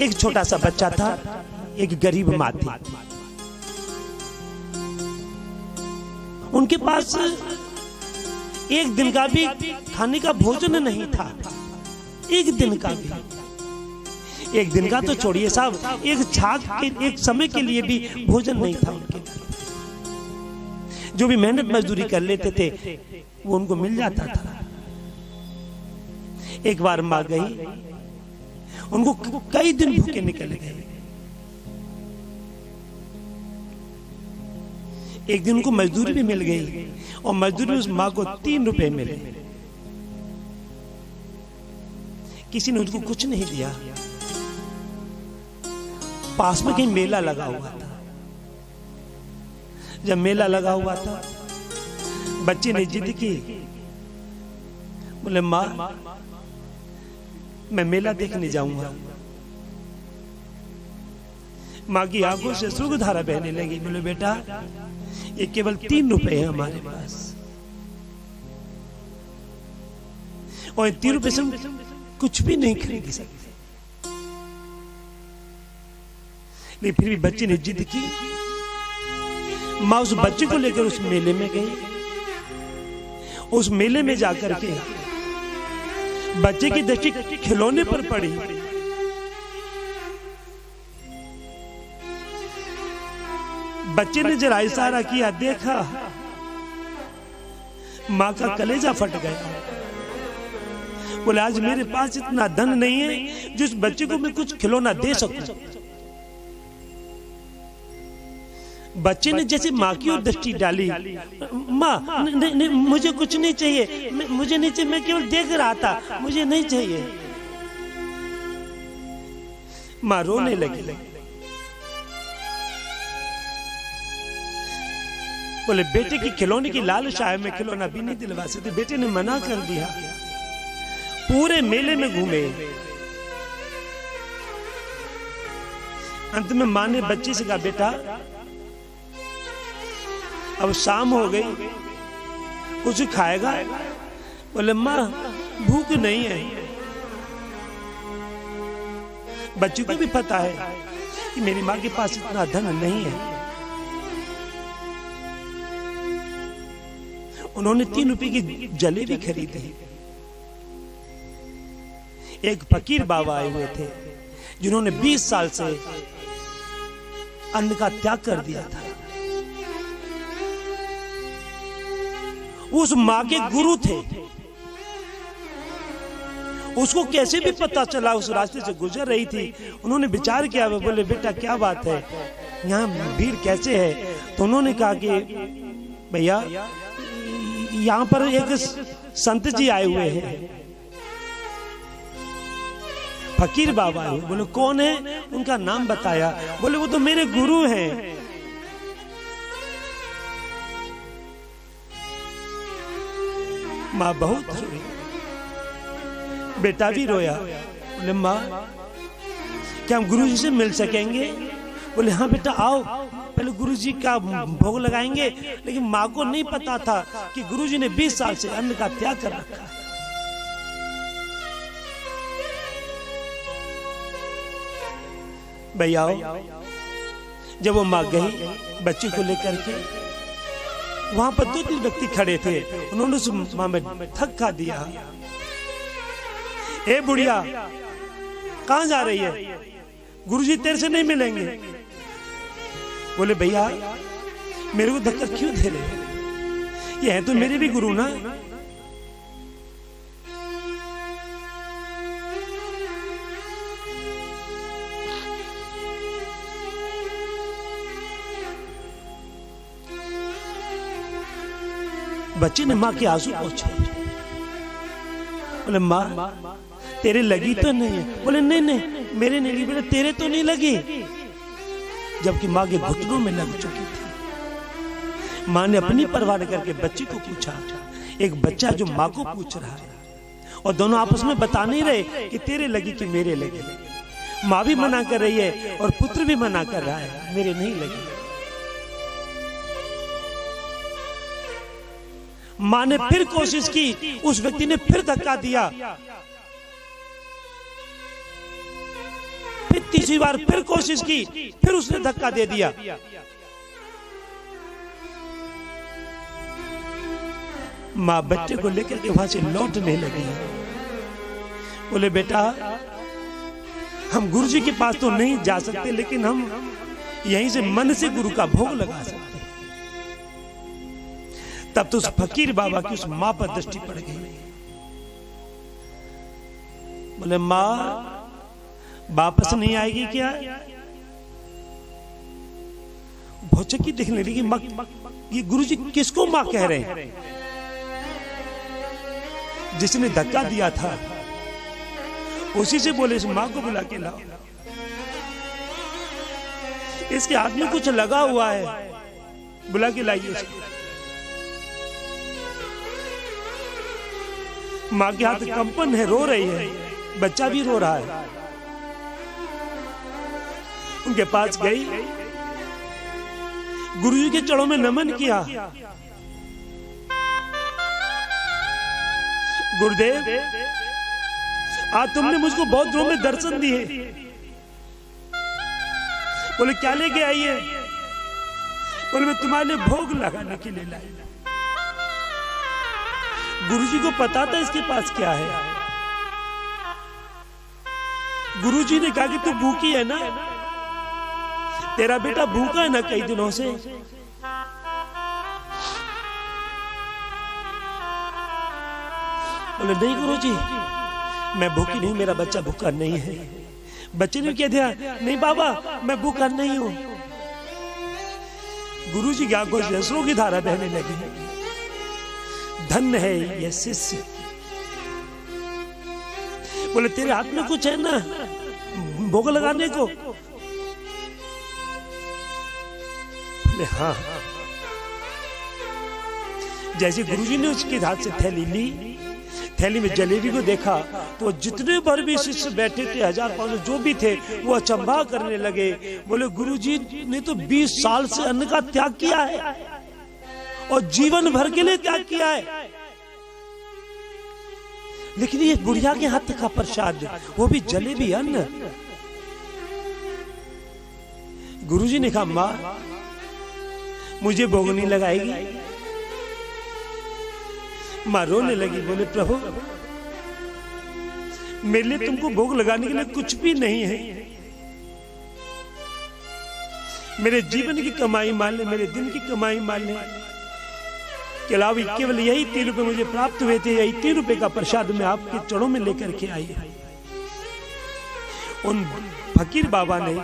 एक छोटा सा बच्चा था, एक गरीब माँ थी। उनके पास एक दिन का भी खाने का भोजन नहीं था। एक दिन का भी, एक दिन का तो छोड़िए साहब, एक छाक के एक समय के लिए भी भोजन नहीं था उनके घर। जो भी मेहनत मजदूरी कर लेते थे वो उनको मिल जाता था। एक बार मां गई, उनको कई दिन भूखे निकल गए। एक दिन उनको मजदूरी भी मिल गई और मजदूरी में उस मां को 3 रुपए मिले। किसी ने उनको कुछ नहीं दिया। पास में कहीं मेला लगा हुआ था। जब मेला लगा हुआ था, बच्चे ने जिद की, बोले मां मैं मेला देखने जाऊंगा। मां की आंखों से सुर्गधारा बहने लगी। बोले बेटा ये केवल 3 रुपए है हमारे पास, और 3 रुपए से कुछ भी नहीं खरीद सकते। लेकिन फिर भी बच्चे ने जिद की। मां उस बच्चे को लेकर उस मेले में गई। उस मेले में जाकर के बच्चे की दृष्टि खिलौने पर पड़ी। बच्चे ने जरा इशारा किया, देखा, मां का कलेजा फट गया। बोले आज मेरे पास इतना धन नहीं है जिस बच्चे को मैं कुछ खिलौना दे सकूं। बच्चे ने जैसे मां की ओर दृष्टि डाली, मां नहीं, मुझे कुछ नहीं चाहिए, मुझे नहीं चाहिए, मैं केवल देख रहा था, मुझे नहीं चाहिए। मां रोने लगी। बोले बेटे की खिलौने की लालसा है, मैं खिलौना भी नहीं दिलवा सकती। बेटे ने मना कर दिया। पूरे मेले में घूमे। अंत में मां ने बच्चे से कहा, बेटा अब शाम हो गई, कुछ खाएगा? बोले मां भूख नहीं है। बच्चे को भी पता है कि मेरी मां के पास इतना धन नहीं है। उन्होंने 3 रुपए की जलेबी खरीदी। एक फकीर बाबा आए हुए थे जिन्होंने 20 साल से अन्न का त्याग कर दिया था। उस मां के गुरु थे। उसको कैसे भी पता चला, उस रास्ते से गुजर रही थी। उन्होंने विचार किया, वो बोले बेटा क्या बात है, यहाँ भीड़ कैसे है? तो उन्होंने कहा कि भैया यहाँ पर एक संत जी आए हुए हैं, फकीर बाबा है। बोले कौन है? उनका नाम बताया। बोले वो तो मेरे गुरु हैं। मां बहुत रोई, बेटा भी रोया। बोले मां क्या हम गुरु जी से मिल सकेंगे? बोले हाँ बेटा आओ, पहले गुरु जी का भोग लगाएंगे। लेकिन मां को नहीं पता था कि गुरु जी ने 20 साल से अन्न का त्याग कर रखा है। भैया जब वो मां गई बच्ची को लेकर के, वहां पर 2-3 व्यक्ति खड़े थे। उन्होंने उस मां में धक्का दिया। ए बुढ़िया कहां जा रही है? गुरुजी तेरे से नहीं मिलेंगे। बोले भैया मेरे को धक्का क्यों दे रहे? ये है तो मेरे भी गुरु ना। बच्चे ने मां के आंसू पोंछे। बोले मां तेरे लगी तो नहीं है? बोले नहीं नहीं मेरे नहीं लगी। बोले तेरे तो नहीं लगी, जबकि मां के घुटनों में लग चुकी थी। मां ने अपनी परवाह करके बच्चे को पूछा। एक बच्चा जो मां को पूछ रहा है, और दोनों आपस में बता नहीं रहे कि तेरे लगी कि मेरे लगी। मां भी मना कर रही है और पुत्र भी मना कर रहा है, मेरे नहीं लगी। मां ने फिर कोशिश की, उस व्यक्ति ने फिर धक्का दिया, फिर तीसरी बार फिर कोशिश की, फिर उसने धक्का दे दिया। मां बच्चे को लेकर के वहां से लौटने लगी। बोले बेटा, हम गुरु जी के पास तो नहीं जा सकते, लेकिन हम यहीं से मन से गुरु का भोग लगा सकते हैं। तब तो उस फकीर बाबा की उस मां पर दृष्टि पड़ गई। बोले मां वापस नहीं आएगी क्या? भौचक्की देखने लगी, ये गुरु जी किसको मां कह रहे हैं? जिसने धक्का दिया था उसी से बोले इस मां को बुला के लाओ, इसके हाथ में कुछ लगा हुआ है, बुला के लाइए उसको। मां के हाथ कंपन है, रो रही है, बच्चा भी रो रहा है। उनके पास गई, गुरुजी के चरणों में नमन किया। गुरुदेव, आज तुमने मुझको बहुत दिनों में दर्शन दिए। बोले क्या लेके आई है? बोले मैं तुम्हारे लिए भोग लगाने के लिए लाई। गुरुजी को पता था इसके पास क्या है। गुरुजी ने कहा कि तू भूखी है ना, तेरा बेटा भूखा है ना कई दिनों से। बोले नहीं गुरुजी, मैं भूखी नहीं, मेरा बच्चा भूखा नहीं है। बच्चे ने क्या दिया? नहीं बाबा, मैं भूखा नहीं हूं। गुरुजी की आंखों से अश्रु की धारा बहने लगी। धन्य है यह शिष्य। बोले तेरे हाथ में कुछ है ना भोग लगाने को? बोले हाँ। जैसे गुरुजी ने उसके हाथ से थैली ली, थैली में जलेबी को देखा तो जितने भर भी शिष्य बैठे थे, 1000-500 जो भी थे, वो अचंभा करने लगे। बोले गुरुजी ने तो 20 साल से अन्न का त्याग किया है और जीवन भर के लिए त्याग किया है, लेकिन ये बुढ़िया के हाथ का प्रसाद, वो भी जलेबी अन्न। गुरुजी ने कहा मां, मुझे भोग नहीं लगाएगी? मां रोने लगी। बोले प्रभु, मेरे लिए तुमको भोग लगाने के लिए कुछ भी नहीं है। मेरे जीवन की कमाई मान ले, मेरे दिन की कमाई मान ले के अलावा केवल यही 3 रुपए मुझे प्राप्त हुए थे। यही 3 रुपए का प्रसाद मैं आपके चरणों में लेकर के आई। उन फकीर बाबा ने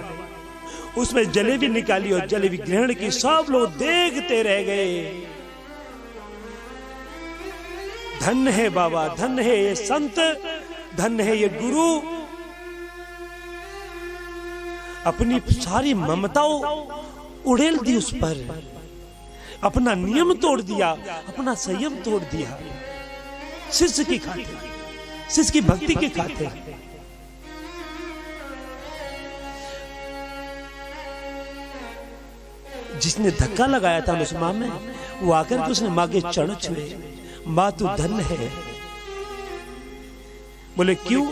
उसमें जलेबी निकाली और जलेबी ग्रहण की। सब लोग देखते रह गए। धन्य है बाबा, धन्य है ये संत, धन्य है ये गुरु। अपनी सारी ममताओं उड़ेल दी उस पर, अपना नियम तोड़ दिया, अपना संयम तोड़ दिया, शिष्य की खातिर, शिष्य की भक्ति के खातिर। जिसने धक्का लगाया था उस मां में, वो आकर के उसने मां के चरण छुए। मां तू धन्य है। बोले क्यों?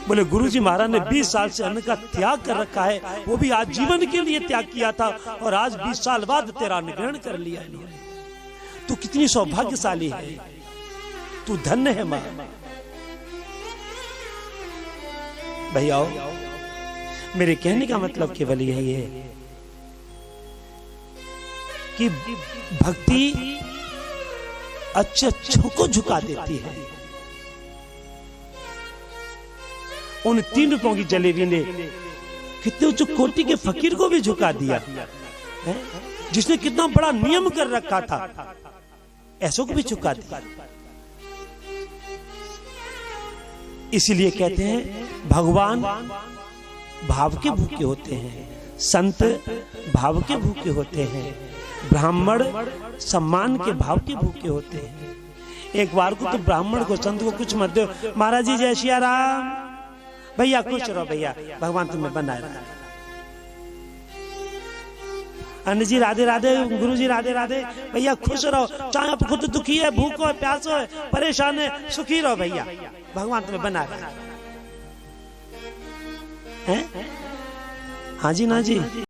बोले गुरुजी महाराज ने 20 साल से अन्न का त्याग कर रखा है, वो भी आज जीवन के लिए त्याग किया था, और आज 20 साल बाद तेरा अन्न ग्रहण कर लिया इन्होंने। तू कितनी सौभाग्यशाली है, तू धन्य है मां। भैया मेरे कहने का मतलब केवल यही है कि भक्ति अच्छों को झुका देती है। उन 3 रुपयों की जलेबी ने कितने उच्च कोटि के फकीर को भी झुका दिया है, जिसने कितना बड़ा नियम कर रखा था, ऐसों को भी झुका दिया। इसीलिए कहते हैं भगवान भाव के भूखे होते हैं, संत भाव के भूखे होते हैं, ब्राह्मण सम्मान के भाव के भूखे होते हैं। एक बार को तो ब्राह्मण को, संत को कुछ मत दो। महाराज जी जय सिया राम, भैया खुश रहो, भैया भगवान तुम्हें बनाए रहा। अन्न जी राधे राधे, गुरु जी राधे राधे, भैया खुश रहो। चाहे आप खुद दुखी है, भूखो है, प्यासो है, परेशान है, सुखी रहो भैया, भगवान तुम्हें बना रहा है। हाँ जी ना जी।